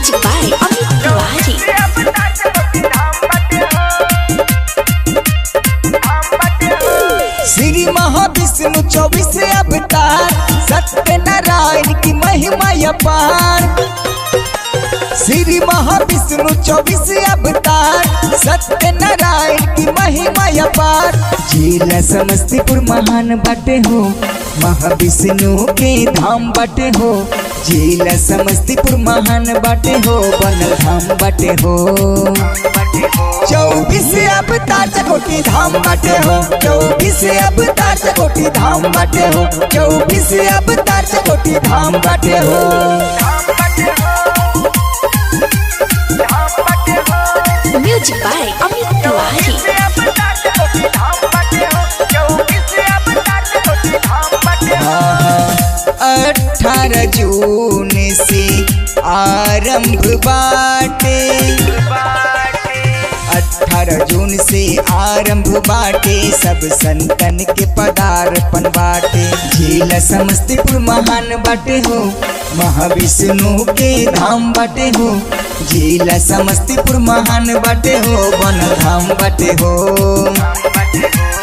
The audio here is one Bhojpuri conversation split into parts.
Music by Amit Tiwari. श्री महाविष्णु 24 अवतार, सत्यनारायण की महिमा अपार। श्री महाविष्णु 24 अवतार, सत्यनारायण की महिमा अपार। जिला समस्तीपुर महान बाटे हो, महाविष्णु के धाम बाटे हो। जिला समस्तीपुर महान बाटे हो, बनल धाम बाटे हो। 24 अवतार चकोटी धाम बाटे हो, 24 अवतार चकोटी धाम बाटे हो, 24 अवतार चकोटी धाम बाटे हो। Music by Amit Tiwari. 18 जून से आरंभ बाटे, 18 जून से आरंभ बाटे। सब संतन के पदार्पण बाटे। जिला समस्तीपुर महान बाटे हो, महाविष्णु के धाम बाटे हो। जिला समस्तीपुर महान बाटे हो, बनल धाम बाटे हो।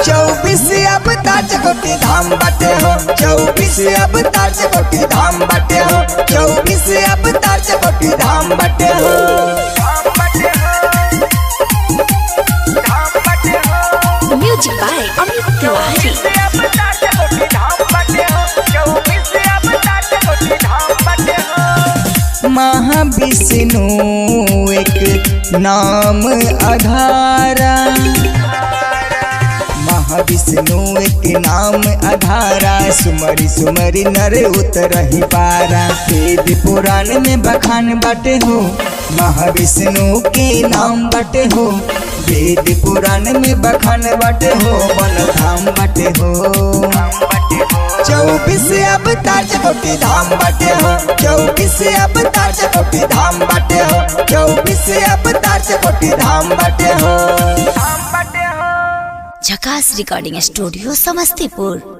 24 अवतार चकोटी धाम बाटे हो, 24 अवतार चकोटी धाम बाटे हो, 24 अवतार चकोटी धाम बाटे हो। Music by Amit Tiwari. महाविष्णु एक नाम आधारा, महाविष्णु एक नाम आधारा। सुमरी सुमरी नर उतरहि पारा। वेद पुराण में बखान बाटे हो, महाविष्णु के नाम बाटे हो। वेद पुराण में बखान बाटे हो, बन धाम बाटे हो। 24 अवतार चकोटी धाम बाटे हो, 24 अवतार चकोटी धाम बाटे हो, 24 अवतार चकोटी धाम बाटे हो। झकास रिकॉर्डिंग स्टूडियो समस्तीपुर।